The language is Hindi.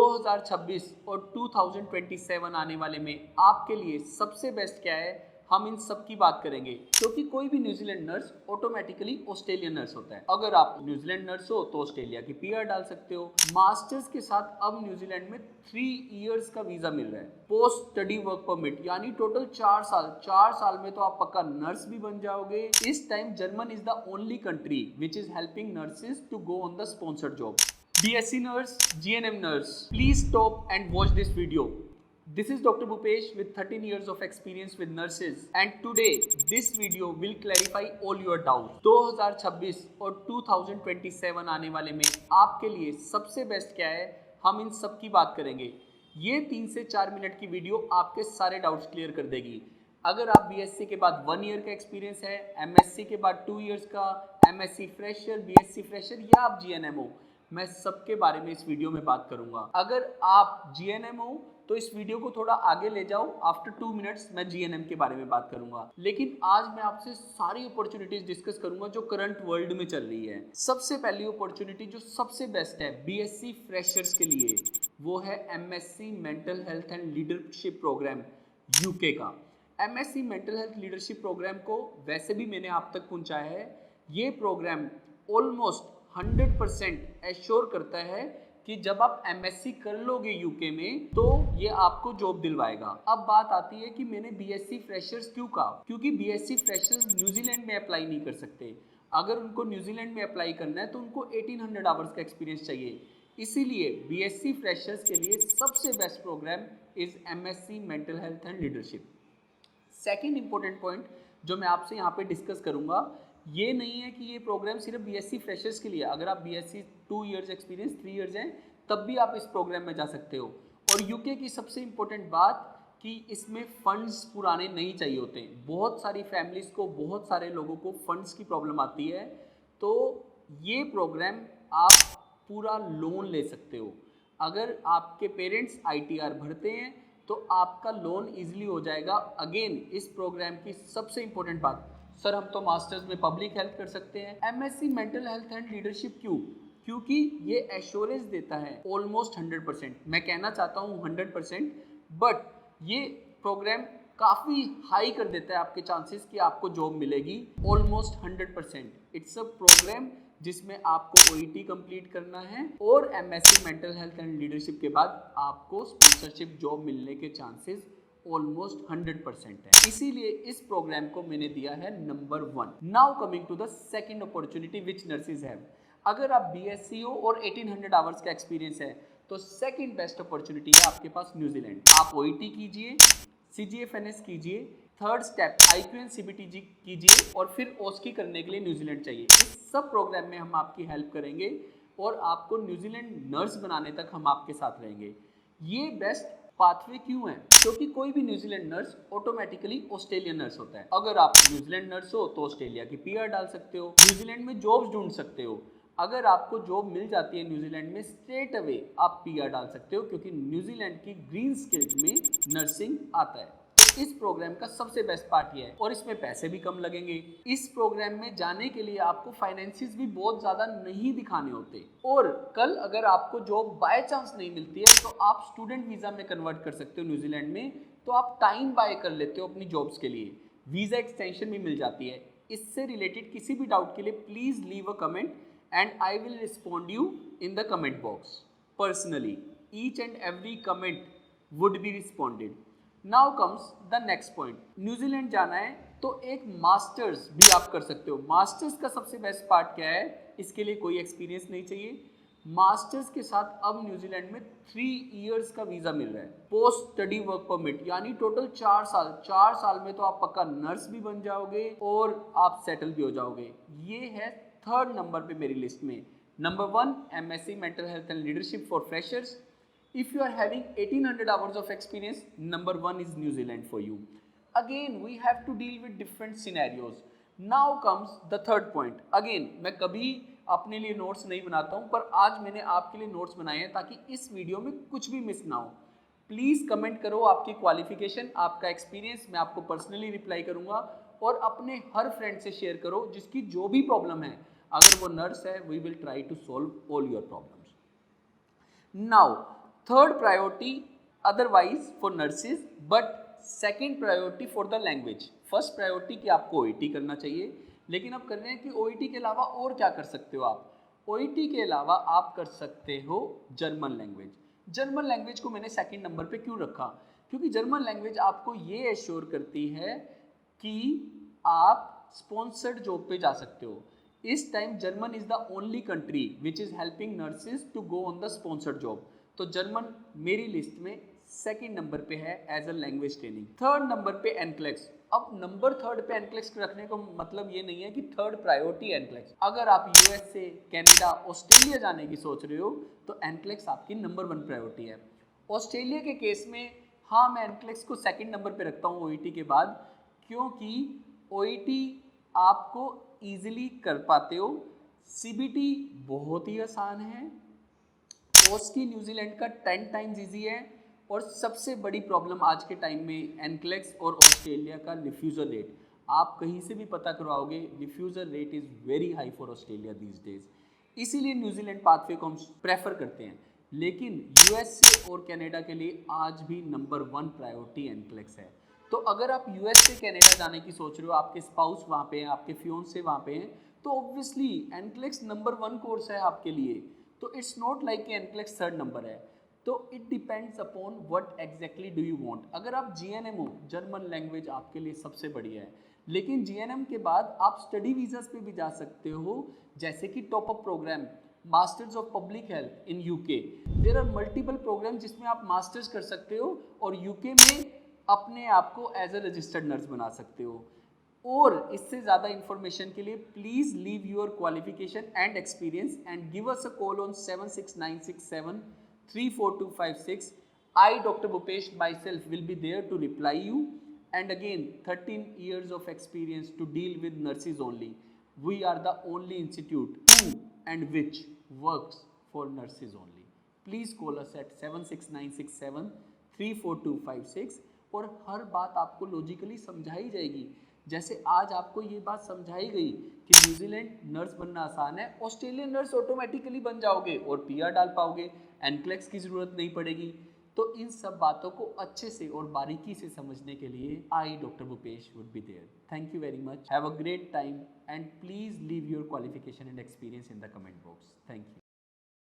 2026 और 2027 आने वाले में आपके लिए सबसे बेस्ट क्या है, हम इन सब की बात करेंगे। क्योंकि कोई भी New Zealand nurse automatically Australian nurse होता है। अगर आप न्यूजीलैंड नर्स हो तो ऑस्ट्रेलिया की पीआर डाल सकते हो। मास्टर्स के साथ अब न्यूजीलैंड में 3 इयर्स का वीजा मिल रहा है। पोस्ट स्टडी वर्क परमिट यानी टोटल 4 साल में तो आप पक्का नर्स भी बन जाओगे। इस time German is the only country which is helping nurses to go on the sponsored job. BSc nurse, GNM nurse, please stop and watch this video. This is Dr. Bhupesh with 13 years of experience with nurses, and today this video will clarify all your doubts. 2026 और 2027 आने वाले में आपके लिए सबसे बेस्ट क्या है, हम इन सब की बात करेंगे। ये 3 से 4 मिनट की वीडियो आपके सारे डाउट्स क्लियर कर देगी। अगर आप BSc के बाद 1 ईयर का एक्सपीरियंस है, MSc के बाद 2 इयर्स का, MSc फ्रेशर, BSc फ्रेशर या आप GNM हो, मैं सबके बारे में इस वीडियो में बात करूंगा। अगर आप GNM हो तो इस वीडियो को थोड़ा आगे ले जाओ। आफ्टर 2 मिनट्स मैं GNM के बारे में बात करूंगा। लेकिन आज मैं आपसे सारी अपॉर्चुनिटीज डिस्कस करूंगा जो करंट वर्ल्ड में चल रही है। सबसे पहली अपॉर्चुनिटी जो सबसे बेस्ट है BSc फ्रेशर्स के लिए, वो है MSc mental health and leadership programme UK का। MSc mental health leadership programme को वैसे भी मैंने आप तक पहुंचाया है। ये प्रोग्राम ऑलमोस्ट 100% एश्योर करता है कि जब आप MSc कर लोगे UK में तो ये आपको जॉब दिलवाएगा। अब बात आती है कि मैंने BSc फ्रेशर्स क्यों कहा, क्योंकि BSc फ्रेशर्स न्यूजीलैंड में अप्लाई नहीं कर सकते। अगर उनको न्यूजीलैंड में अप्लाई करना है तो उनको 1800 आवर्स का एक्सपीरियंस चाहिए। इसीलिए BSc फ्रेशर्स के लिए सबसे best programme is MSc mental health and leadership. Second important point जो मैं आपसे यहाँ पे डिस्कस करूँगा, ये नहीं है कि ये प्रोग्राम सिर्फ BSc फ्रेशर्स के लिए। अगर आप BSc 2 इयर्स एक्सपीरियंस 3 इयर्स हैं तब भी आप इस प्रोग्राम में जा सकते हो। और UK की सबसे इम्पोर्टेंट बात कि इसमें फंड्स पुराने नहीं चाहिए होते। बहुत सारी फैमिलीज़ को, बहुत सारे लोगों को फंड्स की प्रॉब्लम आती है, तो ये प्रोग्राम आप पूरा लोन ले सकते हो। अगर आपके पेरेंट्स ITR भरते हैं तो आपका लोन ईजिली हो जाएगा। अगेन इस प्रोग्राम की सबसे इम्पोर्टेंट बात, सर हम तो मास्टर्स में पब्लिक हेल्थ कर सकते हैं। MSc mental health and leadership क्यों? क्योंकि ये एश्योरेंस देता है ऑलमोस्ट 100%। मैं कहना चाहता हूँ 100%, बट ये प्रोग्राम काफ़ी हाई कर देता है आपके चांसेस कि आपको जॉब मिलेगी ऑलमोस्ट 100%। इट्स अ प्रोग्राम जिसमें आपको OET कंप्लीट करना है और MSc mental health and leadership के बाद आपको स्पॉन्सरशिप जॉब मिलने के चांसेस ऑलमोस्ट 100% है। इसीलिए इस प्रोग्राम को मैंने दिया है number 1। Now coming to the second opportunity which nurses have. अगर आप BSc हो और 1800 आवर्स का एक्सपीरियंस है तो सेकंड बेस्ट अपॉर्चुनिटी है आपके पास न्यूजीलैंड। आप OET कीजिए, CGF-NS कीजिए, थर्ड स्टेप IQN CBTG कीजिए और फिर OSCE करने के लिए न्यूजीलैंड चाहिए। इस सब प्रोग्राम में हम आपकी हेल्प करेंगे और आपको न्यूजीलैंड नर्स बनाने तक हम आपके साथ रहेंगे। ये बेस्ट पाथवे क्यों है? क्योंकि कोई भी New Zealand nurse automatically Australian nurse होता है। अगर आप न्यूजीलैंड नर्स हो तो ऑस्ट्रेलिया की पीआर डाल सकते हो, न्यूजीलैंड में जॉब्स ढूंढ सकते हो। अगर आपको जॉब मिल जाती है न्यूजीलैंड में, स्ट्रेट अवे आप पीआर डाल सकते हो, क्योंकि न्यूजीलैंड की ग्रीन स्किल्स में नर्सिंग आता है। तो इस प्रोग्राम का सबसे बेस्ट पार्ट ये है, और इसमें पैसे भी कम लगेंगे। इस प्रोग्राम में जाने के लिए आपको फाइनेंसिस भी बहुत ज़्यादा नहीं दिखाने होते। और कल अगर आपको जॉब बाय चांस नहीं मिलती है तो आप स्टूडेंट वीज़ा में कन्वर्ट कर सकते हो न्यूजीलैंड में, तो आप टाइम बाय कर लेते हो अपनी जॉब्स के लिए, वीज़ा एक्सटेंशन भी मिल जाती है। इससे रिलेटेड किसी भी डाउट के लिए please leave a comment and I will respond you in the comment box personally. Each and every comment would be responded. Now comes the next point. New Zealand जाना है तो एक मास्टर्स भी आप कर सकते हो। मास्टर्स का सबसे बेस्ट पार्ट क्या है? इसके लिए कोई एक्सपीरियंस नहीं चाहिए। मास्टर्स के साथ अब न्यूजीलैंड में 3 इयर्स का वीज़ा मिल रहा है। पोस्ट स्टडी वर्क परमिट यानी टोटल 4 साल में तो आप पक्का नर्स भी बन जाओगे और आप सेटल भी हो जाओगे। ये है थर्ड नंबर पे मेरी लिस्ट में। Number 1 MSc mental health and leadership for freshers. If you are having 1800 hours of experience, number 1 is New Zealand for you. Again we have to deal with different scenarios. Now comes the third point. Again मैं कभी अपने लिए नोट्स नहीं बनाता हूँ, पर आज मैंने आपके लिए नोट्स बनाए हैं ताकि इस वीडियो में कुछ भी मिस ना हो। प्लीज़ कमेंट करो आपकी क्वालिफिकेशन, आपका एक्सपीरियंस, मैं आपको पर्सनली रिप्लाई करूँगा। और अपने हर फ्रेंड से शेयर करो जिसकी जो भी प्रॉब्लम है, अगर वो नर्स है, we will try to solve all your problems. Now third priority otherwise for nurses, but second priority for the language. First priority कि आपको ओईटी करना चाहिए, लेकिन अब कर रहे हैं कि ओईटी के अलावा और क्या कर सकते हो आप। ओईटी के अलावा आप कर सकते हो जर्मन लैंग्वेज। जर्मन लैंग्वेज को मैंने सेकंड नंबर पे क्यों रखा, क्योंकि जर्मन लैंग्वेज आपको ये एश्योर करती है कि आप स्पॉन्सर्ड जॉब पे जा सकते हो। इस time German is the only country which is helping nurses to go on the sponsored job. तो जर्मन मेरी लिस्ट में सेकंड नंबर पे है as a language training. Third number पे एनक्लेक्स। अब नंबर थर्ड पे एनक्लेक्स रखने का मतलब ये नहीं है कि थर्ड प्रायोरिटी एनक्लेक्स। अगर आप यूएसए, कनाडा, ऑस्ट्रेलिया जाने की सोच रहे हो तो एनक्लेक्स आपकी नंबर 1 प्रायोरिटी है। ऑस्ट्रेलिया के केस में हाँ, मैं एनक्लेक्स को सेकंड नंबर पे रखता हूँ ओईटी के बाद, क्योंकि ओईटी आपको इजीली कर पाते हो। सीबीटी बहुत ही आसान है, ओस्की न्यूजीलैंड का 10 टाइम्स ईजी है, और सबसे बड़ी प्रॉब्लम आज के टाइम में एनक्लेक्स और ऑस्ट्रेलिया का रिफ्यूज़ल रेट। आप कहीं से भी पता करवाओगे, refusal rate is very high for Australia these days. इसीलिए न्यूजीलैंड पाथवे को हम प्रेफर करते हैं, लेकिन यूएसए और कनाडा के लिए आज भी नंबर 1 प्रायोरिटी एनक्लेक्स है। तो अगर आप यूएसए कनाडा जाने की सोच रहे हो, आपके स्पाउस वहाँ पे हैं, आपके फियोंसे वहाँ पे हैं, तो ऑब्वियसली एनक्लेक्स नंबर 1 कोर्स है आपके लिए। तो it's not like NCLEX third number है। तो it depends upon what exactly do you want. अगर आप जीएनएम हो, जर्मन लैंग्वेज आपके लिए सबसे बढ़िया है, लेकिन जीएनएम के बाद आप स्टडी वीज़ास पे भी जा सकते हो, जैसे कि top up programme masters of public health in UK. There are multiple programme जिसमें आप मास्टर्स कर सकते हो और यूके में अपने आप को एज अ रजिस्टर्ड नर्स बना सकते हो। और इससे ज़्यादा इंफॉर्मेशन के लिए please leave your qualification and experience and give us a call on 76967 34256। I, Dr. Bhupesh, myself will be there to reply you. And again, 13 years of experience to deal with nurses only. We are the only institute who and which works for nurses only. Please call us at 76967 34256 और हर बात आपको लॉजिकली समझाई जाएगी। जैसे आज आपको ये बात समझाई गई कि न्यूजीलैंड नर्स बनना आसान है, ऑस्ट्रेलियन नर्स ऑटोमेटिकली बन जाओगे और पीआर डाल पाओगे, एनक्लेक्स की ज़रूरत नहीं पड़ेगी। तो इन सब बातों को अच्छे से और बारीकी से समझने के लिए I doctor Bhupesh would be there. Thank you very much, have a great time and please leave your qualification and experience in the comment box. Thank you.